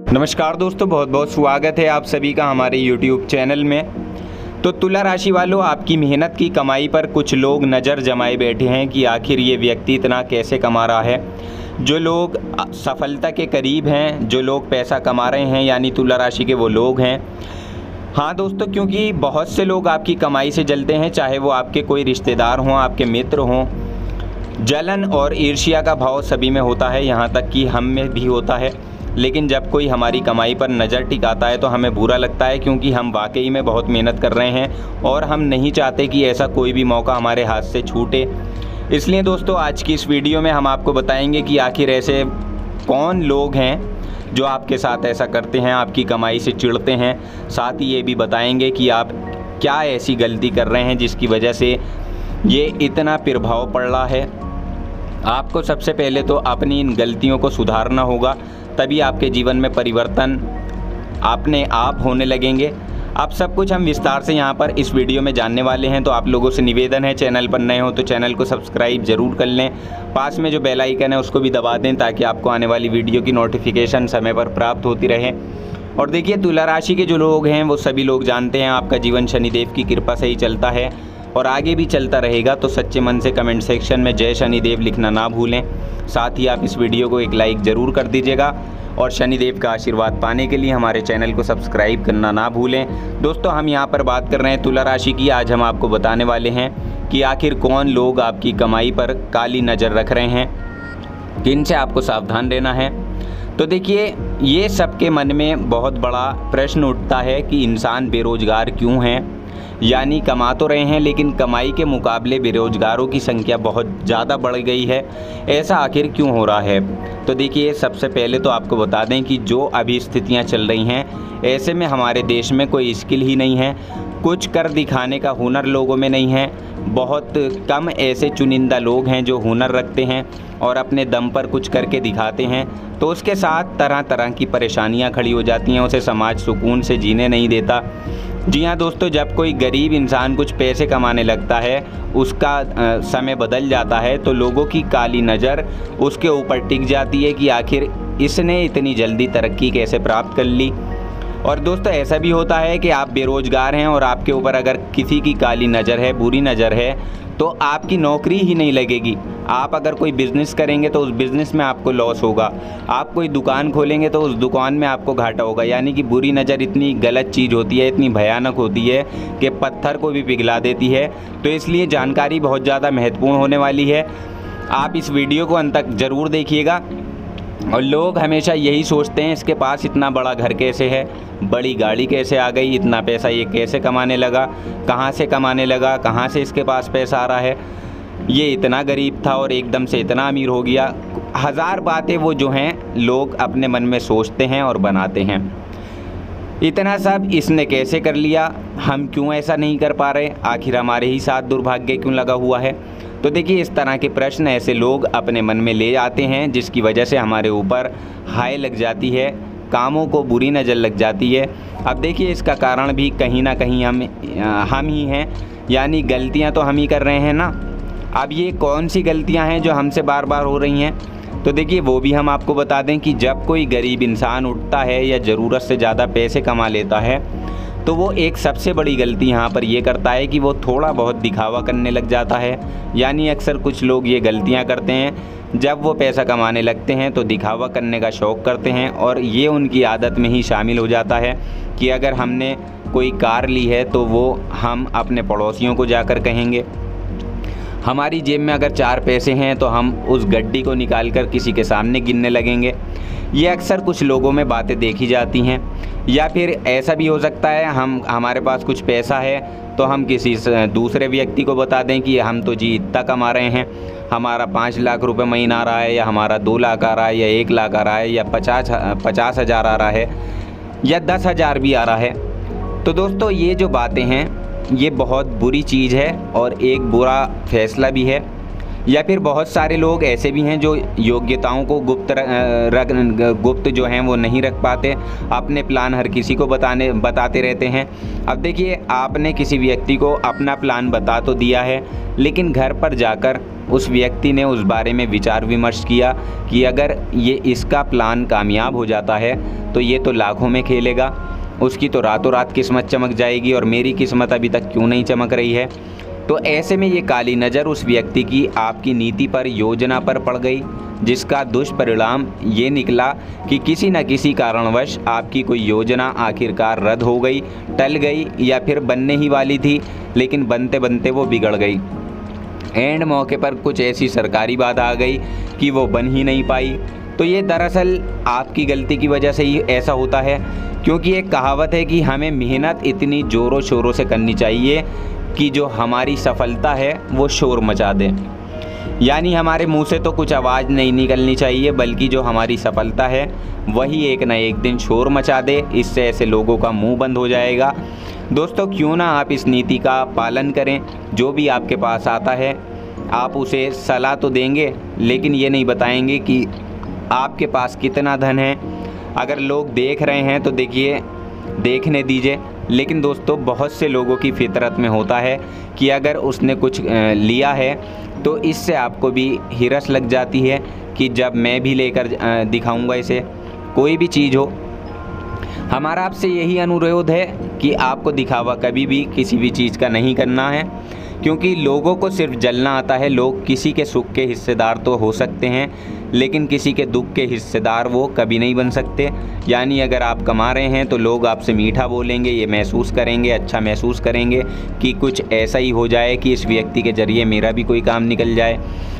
नमस्कार दोस्तों, बहुत बहुत स्वागत है आप सभी का हमारे YouTube चैनल में। तो तुला राशि वालों, आपकी मेहनत की कमाई पर कुछ लोग नज़र जमाए बैठे हैं कि आखिर ये व्यक्ति इतना कैसे कमा रहा है। जो लोग सफलता के करीब हैं, जो लोग पैसा कमा रहे हैं, यानी तुला राशि के वो लोग हैं। हाँ दोस्तों, क्योंकि बहुत से लोग आपकी कमाई से जलते हैं, चाहे वो आपके कोई रिश्तेदार हों, आपके मित्र हों। जलन और ईर्ष्या का भाव सभी में होता है, यहाँ तक कि हम में भी होता है। लेकिन जब कोई हमारी कमाई पर नज़र टिकाता है तो हमें बुरा लगता है, क्योंकि हम वाकई में बहुत मेहनत कर रहे हैं और हम नहीं चाहते कि ऐसा कोई भी मौका हमारे हाथ से छूटे। इसलिए दोस्तों, आज की इस वीडियो में हम आपको बताएंगे कि आखिर ऐसे कौन लोग हैं जो आपके साथ ऐसा करते हैं, आपकी कमाई से चिढ़ते हैं। साथ ही ये भी बताएंगे कि आप क्या ऐसी गलती कर रहे हैं जिसकी वजह से ये इतना प्रभाव पड़ रहा है। आपको सबसे पहले तो अपनी इन गलतियों को सुधारना होगा, तभी आपके जीवन में परिवर्तन अपने आप होने लगेंगे। अब सब कुछ हम विस्तार से यहाँ पर इस वीडियो में जानने वाले हैं। तो आप लोगों से निवेदन है, चैनल पर नए हो तो चैनल को सब्सक्राइब जरूर कर लें। पास में जो बेल आइकन है उसको भी दबा दें, ताकि आपको आने वाली वीडियो की नोटिफिकेशन समय पर प्राप्त होती रहे। और देखिए, तुला राशि के जो लोग हैं वो सभी लोग जानते हैं आपका जीवन शनिदेव की कृपा से ही चलता है और आगे भी चलता रहेगा। तो सच्चे मन से कमेंट सेक्शन में जय शनिदेव लिखना ना भूलें। साथ ही आप इस वीडियो को एक लाइक ज़रूर कर दीजिएगा और शनिदेव का आशीर्वाद पाने के लिए हमारे चैनल को सब्सक्राइब करना ना भूलें। दोस्तों, हम यहाँ पर बात कर रहे हैं तुला राशि की। आज हम आपको बताने वाले हैं कि आखिर कौन लोग आपकी कमाई पर काली नज़र रख रहे हैं, किनसे आपको सावधान रहना है। तो देखिए, ये सबके मन में बहुत बड़ा प्रश्न उठता है कि इंसान बेरोजगार क्यों हैं, यानी कमा तो रहे हैं लेकिन कमाई के मुकाबले बेरोजगारों की संख्या बहुत ज़्यादा बढ़ गई है। ऐसा आखिर क्यों हो रहा है? तो देखिए, सबसे पहले तो आपको बता दें कि जो अभी स्थितियां चल रही हैं, ऐसे में हमारे देश में कोई स्किल ही नहीं है, कुछ कर दिखाने का हुनर लोगों में नहीं है। बहुत कम ऐसे चुनिंदा लोग हैं जो हुनर रखते हैं और अपने दम पर कुछ करके दिखाते हैं। तो उसके साथ तरह तरह की परेशानियां खड़ी हो जाती हैं, उसे समाज सुकून से जीने नहीं देता। जी हाँ दोस्तों, जब कोई गरीब इंसान कुछ पैसे कमाने लगता है, उसका समय बदल जाता है, तो लोगों की काली नज़र उसके ऊपर टिक जाती है कि आखिर इसने इतनी जल्दी तरक्की कैसे प्राप्त कर ली। और दोस्तों, ऐसा भी होता है कि आप बेरोजगार हैं और आपके ऊपर अगर किसी की काली नज़र है, बुरी नज़र है, तो आपकी नौकरी ही नहीं लगेगी। आप अगर कोई बिज़नेस करेंगे तो उस बिज़नेस में आपको लॉस होगा। आप कोई दुकान खोलेंगे तो उस दुकान में आपको घाटा होगा। यानी कि बुरी नज़र इतनी गलत चीज़ होती है, इतनी भयानक होती है कि पत्थर को भी पिघला देती है। तो इसलिए जानकारी बहुत ज़्यादा महत्वपूर्ण होने वाली है। आप इस वीडियो को अंत तक ज़रूर देखिएगा। और लोग हमेशा यही सोचते हैं, इसके पास इतना बड़ा घर कैसे है, बड़ी गाड़ी कैसे आ गई, इतना पैसा ये कैसे कमाने लगा, कहाँ से कमाने लगा, कहाँ से इसके पास पैसा आ रहा है, ये इतना गरीब था और एकदम से इतना अमीर हो गया। हज़ार बातें वो जो हैं लोग अपने मन में सोचते हैं और बनाते हैं। इतना सब इसने कैसे कर लिया, हम क्यों ऐसा नहीं कर पा रहे, आखिर हमारे ही साथ दुर्भाग्य क्यों लगा हुआ है। तो देखिए, इस तरह के प्रश्न ऐसे लोग अपने मन में ले आते हैं, जिसकी वजह से हमारे ऊपर हाय लग जाती है, कामों को बुरी नज़र लग जाती है। अब देखिए, इसका कारण भी कहीं ना कहीं हम ही हैं, यानी गलतियां तो हम ही कर रहे हैं ना। अब ये कौन सी गलतियां हैं जो हमसे बार बार हो रही हैं? तो देखिए, वो भी हम आपको बता दें कि जब कोई गरीब इंसान उठता है या ज़रूरत से ज़्यादा पैसे कमा लेता है, तो वो एक सबसे बड़ी गलती यहाँ पर ये करता है कि वो थोड़ा बहुत दिखावा करने लग जाता है। यानी अक्सर कुछ लोग ये गलतियाँ करते हैं, जब वो पैसा कमाने लगते हैं तो दिखावा करने का शौक़ करते हैं, और ये उनकी आदत में ही शामिल हो जाता है कि अगर हमने कोई कार ली है तो वो हम अपने पड़ोसियों को जाकर कहेंगे। हमारी जेब में अगर 4 पैसे हैं तो हम उस गड्डी को निकाल कर किसी के सामने गिनने लगेंगे। ये अक्सर कुछ लोगों में बातें देखी जाती हैं। या फिर ऐसा भी हो सकता है, हमारे पास कुछ पैसा है तो हम किसी दूसरे व्यक्ति को बता दें कि हम तो जी इतना कमा रहे हैं, हमारा 5 लाख रुपए महीना आ रहा है, या हमारा 2 लाख आ रहा है, या 1 लाख आ रहा है, या 50 हज़ार आ रहा है, या 10 हज़ार भी आ रहा है। तो दोस्तों, ये जो बातें हैं ये बहुत बुरी चीज़ है और एक बुरा फैसला भी है। या फिर बहुत सारे लोग ऐसे भी हैं जो योग्यताओं को गुप्त जो हैं वो नहीं रख पाते, अपने प्लान हर किसी को बताते रहते हैं। अब देखिए, आपने किसी व्यक्ति को अपना प्लान बता तो दिया है, लेकिन घर पर जाकर उस व्यक्ति ने उस बारे में विचार विमर्श किया कि अगर ये इसका प्लान कामयाब हो जाता है तो ये तो लाखों में खेलेगा, उसकी तो रातों रात किस्मत चमक जाएगी और मेरी किस्मत अभी तक क्यों नहीं चमक रही है। तो ऐसे में ये काली नज़र उस व्यक्ति की आपकी नीति पर, योजना पर पड़ गई, जिसका दुष्परिणाम ये निकला कि किसी न किसी कारणवश आपकी कोई योजना आखिरकार रद्द हो गई, टल गई, या फिर बनने ही वाली थी लेकिन बनते बनते वो बिगड़ गई। एंड मौके पर कुछ ऐसी सरकारी बात आ गई कि वो बन ही नहीं पाई। तो ये दरअसल आपकी गलती की वजह से ही ऐसा होता है, क्योंकि एक कहावत है कि हमें मेहनत इतनी ज़ोरों शोरों से करनी चाहिए कि जो हमारी सफलता है वो शोर मचा दे। यानी हमारे मुंह से तो कुछ आवाज़ नहीं निकलनी चाहिए, बल्कि जो हमारी सफलता है वही एक न एक दिन शोर मचा दे। इससे ऐसे लोगों का मुंह बंद हो जाएगा। दोस्तों, क्यों ना आप इस नीति का पालन करें। जो भी आपके पास आता है आप उसे सलाह तो देंगे, लेकिन ये नहीं बताएंगे कि आपके पास कितना धन है। अगर लोग देख रहे हैं तो देखिए, देखने दीजिए। लेकिन दोस्तों, बहुत से लोगों की फितरत में होता है कि अगर उसने कुछ लिया है तो इससे आपको भी हिरस लग जाती है कि जब मैं भी लेकर दिखाऊंगा इसे, कोई भी चीज़ हो। हमारा आपसे यही अनुरोध है कि आपको दिखावा कभी भी किसी भी चीज़ का नहीं करना है, क्योंकि लोगों को सिर्फ जलना आता है। लोग किसी के सुख के हिस्सेदार तो हो सकते हैं, लेकिन किसी के दुख के हिस्सेदार वो कभी नहीं बन सकते। यानी अगर आप कमा रहे हैं तो लोग आपसे मीठा बोलेंगे, ये महसूस करेंगे, अच्छा महसूस करेंगे कि कुछ ऐसा ही हो जाए कि इस व्यक्ति के ज़रिए मेरा भी कोई काम निकल जाए।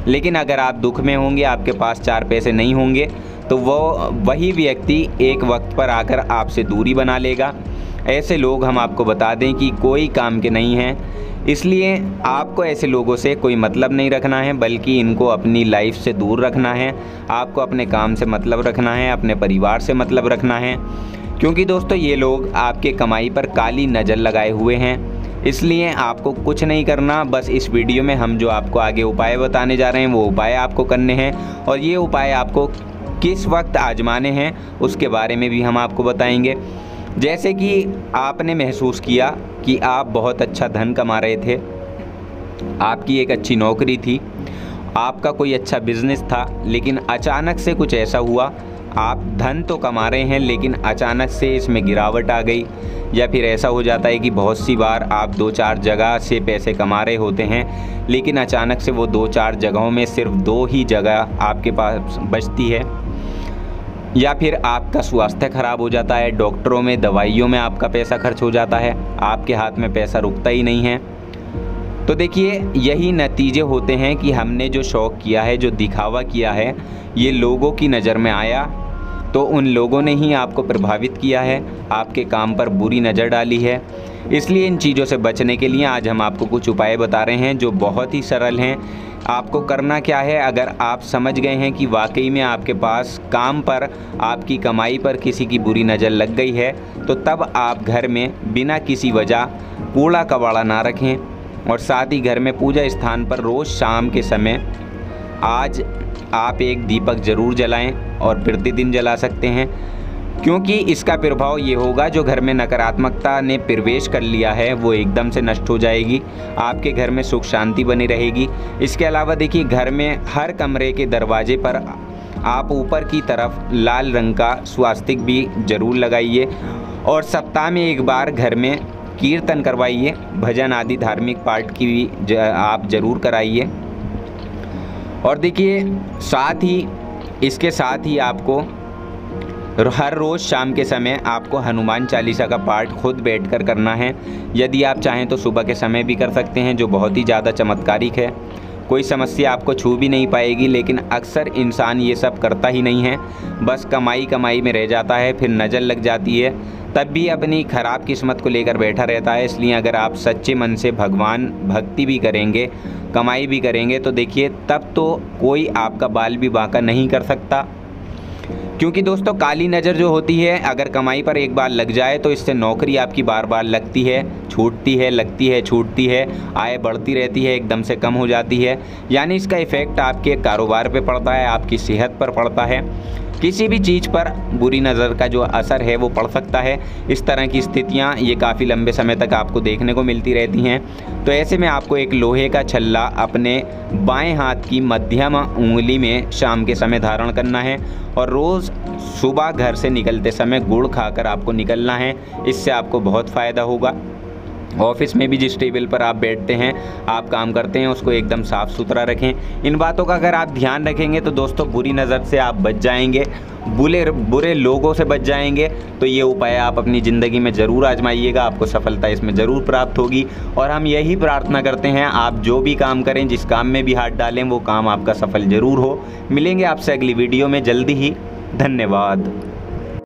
लेकिन अगर आप दुख में होंगे, आपके पास 4 पैसे नहीं होंगे, तो वही व्यक्ति एक वक्त पर आकर आपसे दूरी बना लेगा। ऐसे लोग हम आपको बता दें कि कोई काम के नहीं हैं। इसलिए आपको ऐसे लोगों से कोई मतलब नहीं रखना है, बल्कि इनको अपनी लाइफ से दूर रखना है। आपको अपने काम से मतलब रखना है, अपने परिवार से मतलब रखना है, क्योंकि दोस्तों ये लोग आपके कमाई पर काली नज़र लगाए हुए हैं। इसलिए आपको कुछ नहीं करना, बस इस वीडियो में हम जो आपको आगे उपाय बताने जा रहे हैं वो उपाय आपको करने हैं, और ये उपाय आपको किस वक्त आजमाने हैं उसके बारे में भी हम आपको बताएंगे। जैसे कि आपने महसूस किया कि आप बहुत अच्छा धन कमा रहे थे, आपकी एक अच्छी नौकरी थी, आपका कोई अच्छा बिजनेस था, लेकिन अचानक से कुछ ऐसा हुआ, आप धन तो कमा रहे हैं लेकिन अचानक से इसमें गिरावट आ गई। या फिर ऐसा हो जाता है कि बहुत सी बार आप 2-4 जगह से पैसे कमा रहे होते हैं, लेकिन अचानक से वो 2-4 जगहों में सिर्फ 2 ही जगह आपके पास बचती है। या फिर आपका स्वास्थ्य खराब हो जाता है, डॉक्टरों में, दवाइयों में आपका पैसा खर्च हो जाता है, आपके हाथ में पैसा रुकता ही नहीं है। तो देखिए, यही नतीजे होते हैं कि हमने जो शौक़ किया है, जो दिखावा किया है, ये लोगों की नज़र में आया तो उन लोगों ने ही आपको प्रभावित किया है, आपके काम पर बुरी नज़र डाली है। इसलिए इन चीज़ों से बचने के लिए आज हम आपको कुछ उपाय बता रहे हैं जो बहुत ही सरल हैं। आपको करना क्या है, अगर आप समझ गए हैं कि वाकई में आपके पास काम पर, आपकी कमाई पर किसी की बुरी नज़र लग गई है, तो तब आप घर में बिना किसी वजह कूड़ा कबाड़ा ना रखें, और साथ ही घर में पूजा स्थान पर रोज़ शाम के समय आज आप एक दीपक ज़रूर जलाएं, और प्रतिदिन जला सकते हैं, क्योंकि इसका प्रभाव ये होगा, जो घर में नकारात्मकता ने प्रवेश कर लिया है वो एकदम से नष्ट हो जाएगी, आपके घर में सुख शांति बनी रहेगी। इसके अलावा देखिए, घर में हर कमरे के दरवाजे पर आप ऊपर की तरफ लाल रंग का स्वास्तिक भी ज़रूर लगाइए, और सप्ताह में एक बार घर में कीर्तन करवाइए, भजन आदि धार्मिक पाठ की भी आप ज़रूर कराइए। और देखिए, इसके साथ ही आपको हर रोज़ शाम के समय आपको हनुमान चालीसा का पाठ खुद बैठकर करना है। यदि आप चाहें तो सुबह के समय भी कर सकते हैं, जो बहुत ही ज़्यादा चमत्कारिक है। कोई समस्या आपको छू भी नहीं पाएगी, लेकिन अक्सर इंसान ये सब करता ही नहीं है, बस कमाई में रह जाता है, फिर नज़र लग जाती है, तब भी अपनी ख़राब किस्मत को लेकर बैठा रहता है। इसलिए अगर आप सच्चे मन से भगवान भक्ति भी करेंगे, कमाई भी करेंगे, तो देखिए तब तो कोई आपका बाल भी बांका नहीं कर सकता, क्योंकि दोस्तों काली नज़र जो होती है अगर कमाई पर एक बार लग जाए तो इससे नौकरी आपकी बार बार लगती है, छूटती है, लगती है, छूटती है, आय बढ़ती रहती है, एकदम से कम हो जाती है। यानी इसका इफ़ेक्ट आपके कारोबार पे पड़ता है, आपकी सेहत पर पड़ता है, किसी भी चीज़ पर बुरी नज़र का जो असर है वो पड़ सकता है। इस तरह की स्थितियाँ ये काफ़ी लंबे समय तक आपको देखने को मिलती रहती हैं। तो ऐसे में आपको एक लोहे का छल्ला अपने बाएं हाथ की मध्यम उंगली में शाम के समय धारण करना है और रोज़ सुबह घर से निकलते समय गुड़ खाकर आपको निकलना है। इससे आपको बहुत फ़ायदा होगा। ऑफिस में भी जिस टेबल पर आप बैठते हैं, आप काम करते हैं, उसको एकदम साफ़ सुथरा रखें। इन बातों का अगर आप ध्यान रखेंगे तो दोस्तों बुरी नज़र से आप बच जाएंगे, बुरे लोगों से बच जाएंगे। तो ये उपाय आप अपनी ज़िंदगी में ज़रूर आजमाइएगा, आपको सफलता इसमें ज़रूर प्राप्त होगी। और हम यही प्रार्थना करते हैं आप जो भी काम करें, जिस काम में भी हाथ डालें, वो काम आपका सफल ज़रूर हो। मिलेंगे आपसे अगली वीडियो में जल्दी ही। धन्यवाद।